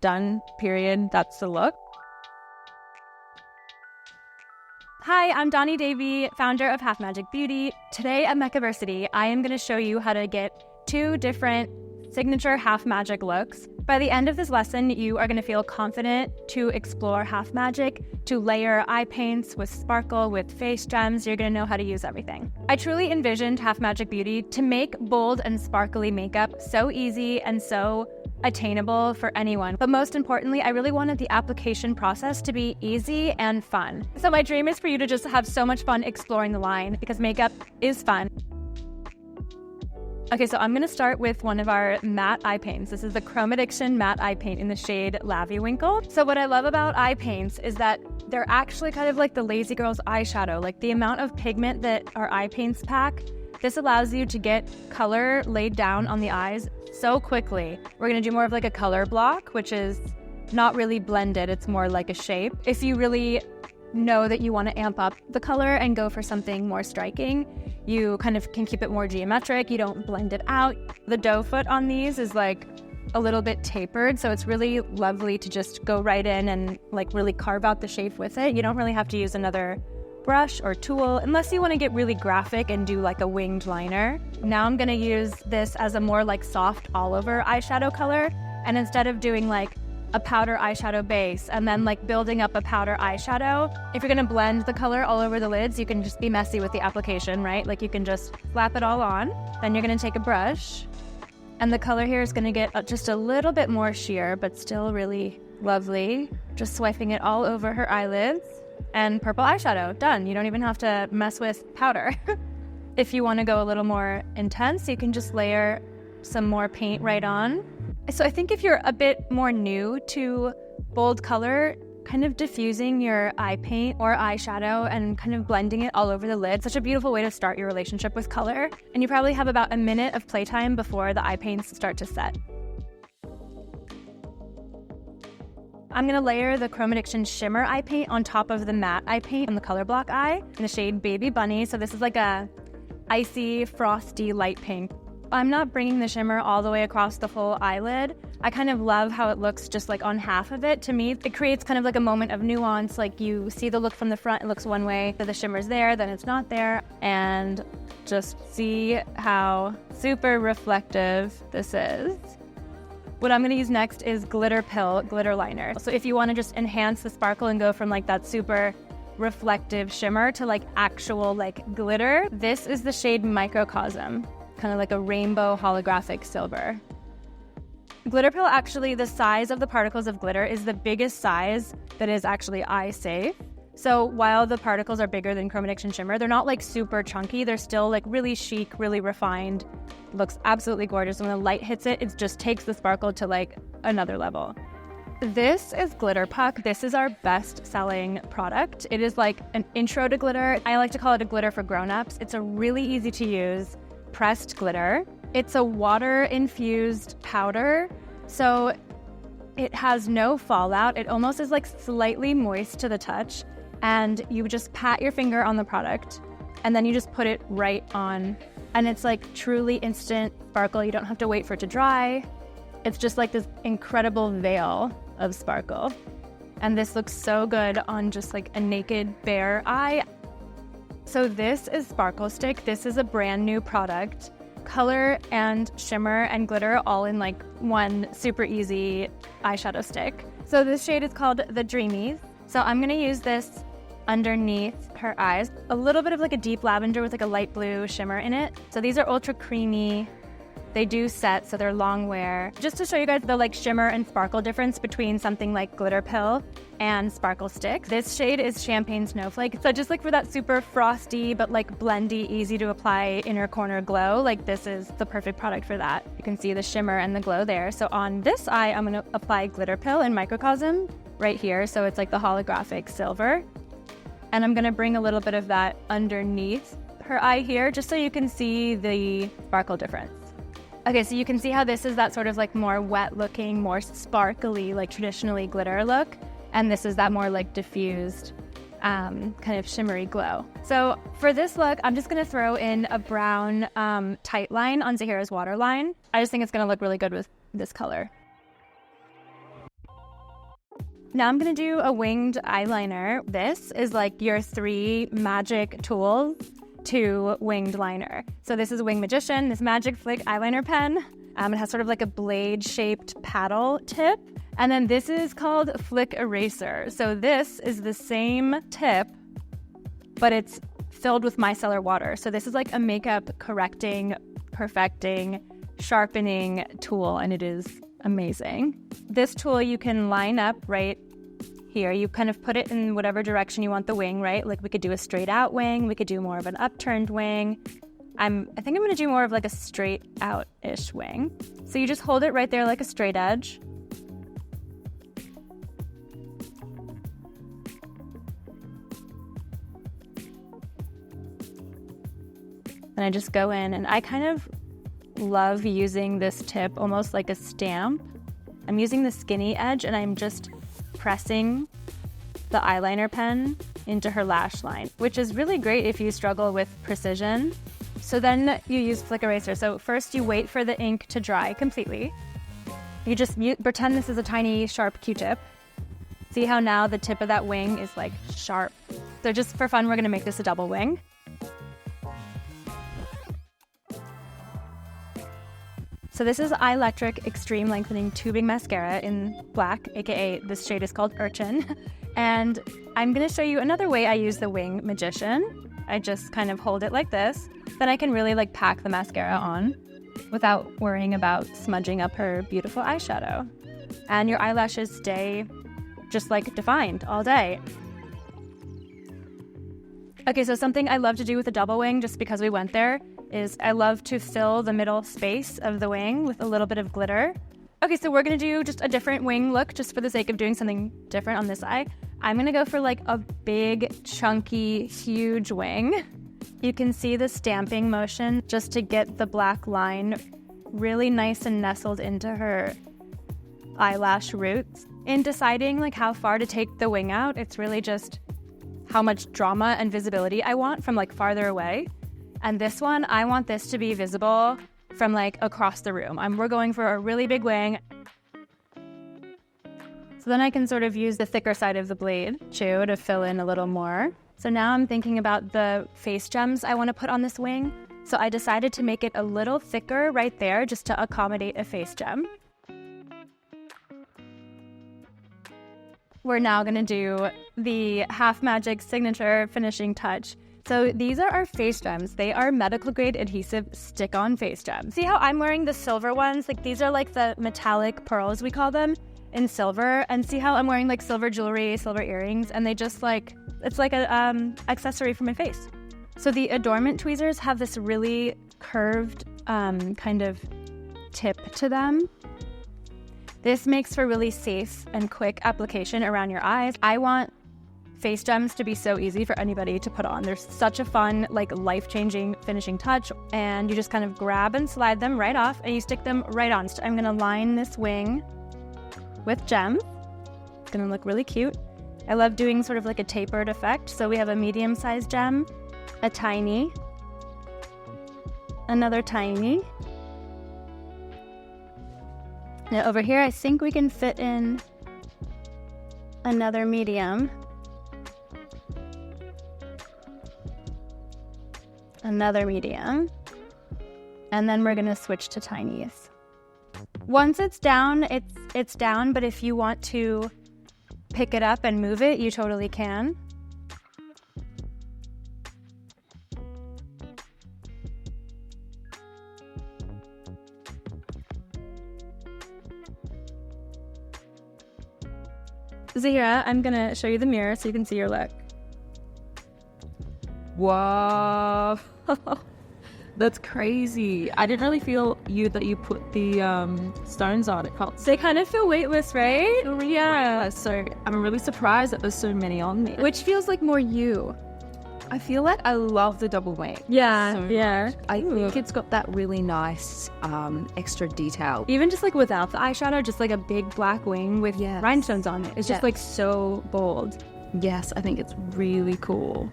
Done, period. That's the look. Hi, I'm Donni Davy, founder of Half Magic Beauty. Today at MECCAversity, I am going to show you how to get 2 different signature half magic looks. By the end of this lesson, you are going to feel confident to explore half magic, to layer eye paints with sparkle, with face gems. You're going to know how to use everything. I truly envisioned Half Magic Beauty to make bold and sparkly makeup so easy and so attainable for anyone. But most importantly, I really wanted the application process to be easy and fun. So my dream is for you to just have so much fun exploring the line, because makeup is fun. Okay, so I'm going to start with one of our matte eye paints. This is the Chrome Addiction Matte Eye Paint in the shade Lavy Winkle. So what I love about eye paints is that they're actually kind of like the lazy girl's eyeshadow. Like the amount of pigment that our eye paints pack, this allows you to get color laid down on the eyes so quickly. We're going to do more of like a color block, which is not really blended. It's more like a shape. If you really know that you want to amp up the color and go for something more striking, you kind of can keep it more geometric. You don't blend it out. The doe foot on these is like a little bit tapered, so it's really lovely to just go right in and like really carve out the shape with it. You don't really have to use another brush or tool unless you want to get really graphic and do like a winged liner. Now I'm going to use this as a more like soft all over eyeshadow color, and instead of doing like a powder eyeshadow base and then like building up a powder eyeshadow, if you're going to blend the color all over the lids, you can just be messy with the application, right? Like you can just slap it all on. Then you're going to take a brush, and the color here is going to get just a little bit more sheer, but still really lovely. Just swiping it all over her eyelids, and purple eyeshadow, done. You don't even have to mess with powder. If you want to go a little more intense, you can just layer some more paint right on. So I think if you're a bit more new to bold color, kind of diffusing your eye paint or eyeshadow and kind of blending it all over the lid, such a beautiful way to start your relationship with color. And you probably have about a minute of playtime before the eye paints start to set. I'm going to layer the Chrome Addiction Shimmer Eye Paint on top of the matte eye paint on the color block eye in the shade Baby Bunny. So this is like a icy, frosty light pink. I'm not bringing the shimmer all the way across the full eyelid. I kind of love how it looks just like on half of it. To me, it creates kind of like a moment of nuance. Like you see the look from the front, it looks one way, so the shimmer's there, then it's not there. And just see how super reflective this is. What I'm going to use next is Glitter Pill Glitter Liner. So if you want to just enhance the sparkle and go from like that super reflective shimmer to like actual like glitter, this is the shade Microcosm, kind of like a rainbow holographic silver. Glitter Pill, actually, the size of the particles of glitter is the biggest size that is actually eye safe. So while the particles are bigger than Chrome Addiction Shimmer, they're not like super chunky. They're still like really chic, really refined. Looks absolutely gorgeous. When the light hits it, it just takes the sparkle to like another level. This is Glitter Puck. This is our best-selling product. It is like an intro to glitter. I like to call it a glitter for grown-ups. It's a really easy to use pressed glitter. It's a water-infused powder, so it has no fallout. It almost is like slightly moist to the touch, and you just pat your finger on the product, and then you just put it right on, and it's like truly instant sparkle. You don't have to wait for it to dry. It's just like this incredible veil of sparkle, and this looks so good on just like a naked bare eye. So this is Sparkle Stick. This is a brand new product. Color and shimmer and glitter all in like one super easy eyeshadow stick. So this shade is called the Dreamies. So I'm gonna use this underneath her eyes. A little bit of like a deep lavender with like a light blue shimmer in it. So these are ultra creamy. They do set, so they're long wear. Just to show you guys the like shimmer and sparkle difference between something like Glitter Pill and Sparkle Stick. This shade is Champagne Snowflake. So just like for that super frosty but like blendy, easy to apply inner corner glow, like this is the perfect product for that. You can see the shimmer and the glow there. So on this eye, I'm gonna apply Glitter Pill in Microcosm right here. So it's like the holographic silver. And I'm gonna bring a little bit of that underneath her eye here, just so you can see the sparkle difference. Okay, so you can see how this is that sort of like more wet looking, more sparkly, like traditionally glitter look. And this is that more like diffused, kind of shimmery glow. So for this look, I'm just gonna throw in a brown tight line on Zahira's waterline. I just think it's gonna look really good with this color. Now I'm going to do a winged eyeliner. This is like your 3 magic tools to winged liner. So this is Wing Magician, this Magic Flick eyeliner pen. It has sort of like a blade-shaped paddle tip. And then this is called Flick Eraser. So this is the same tip, but it's filled with micellar water. So this is like a makeup correcting, perfecting, sharpening tool, and it is amazing. This tool you can line up right here. You kind of put it in whatever direction you want the wing, right? Like we could do a straight out wing, we could do more of an upturned wing. I think I'm gonna do more of like a straight out-ish wing. So you just hold it right there like a straight edge. And I just go in, and I kind of love using this tip almost like a stamp. I'm using the skinny edge, and I'm just pressing the eyeliner pen into her lash line, which is really great if you struggle with precision. So then you use Flick Eraser. So first you wait for the ink to dry completely. You pretend this is a tiny sharp Q-tip. See how now the tip of that wing is like sharp. So just for fun, we're gonna make this a double wing. So this is Eyelectric Extreme Lengthening Tubing Mascara in black, aka this shade is called Urchin. And I'm gonna show you another way I use the Wing Magician. I just kind of hold it like this. Then I can really like pack the mascara on without worrying about smudging up her beautiful eyeshadow. And your eyelashes stay just like defined all day. Okay, so something I love to do with a double wing, just because we went there, is I love to fill the middle space of the wing with a little bit of glitter. Okay, so we're gonna do just a different wing look just for the sake of doing something different on this eye. I'm gonna go for like a big, chunky, huge wing. You can see the stamping motion just to get the black line really nice and nestled into her eyelash roots. In deciding like how far to take the wing out, it's really just how much drama and visibility I want from like farther away. And this one, I want this to be visible from like across the room. We're going for a really big wing. So then I can sort of use the thicker side of the blade too to fill in a little more. So now I'm thinking about the face gems I want to put on this wing. So I decided to make it a little thicker right there just to accommodate a face gem. We're now going to do the Half Magic signature finishing touch. So these are our face gems. They are medical grade adhesive stick-on face gems. See how I'm wearing the silver ones? Like these are like the metallic pearls, we call them, in silver. And see how I'm wearing like silver jewelry, silver earrings, and they just like, it's like a accessory for my face. So the adornment tweezers have this really curved kind of tip to them. This makes for really safe and quick application around your eyes. I want face gems to be so easy for anybody to put on. They're such a fun, like life-changing finishing touch, and you just kind of grab and slide them right off and you stick them right on. So I'm gonna line this wing with gems. It's gonna look really cute. I love doing sort of like a tapered effect. So we have a medium-sized gem, a tiny, another tiny. Now over here, I think we can fit in another medium. Another medium, and then we're gonna switch to tinies. Once it's down, it's down, but if you want to pick it up and move it, you totally can. Zahira, I'm gonna show you the mirror so you can see your look. Wow, that's crazy. I didn't really feel that you put the stones on. It felt They kind of feel weightless, right? yeah. So I'm really surprised that there's so many on me. Which feels like more you. I feel like I love the double wing. Yeah, So yeah. I think it's got that really nice extra detail. Even just like without the eyeshadow, just like a big black wing with Yes. rhinestones on it. It's just Yes. like so bold. Yes, I think it's really cool.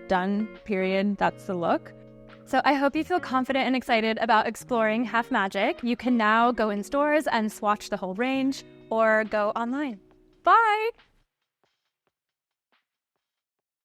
Done, period. That's the look. So I hope you feel confident and excited about exploring Half Magic. You can now go in stores and swatch the whole range or go online. Bye.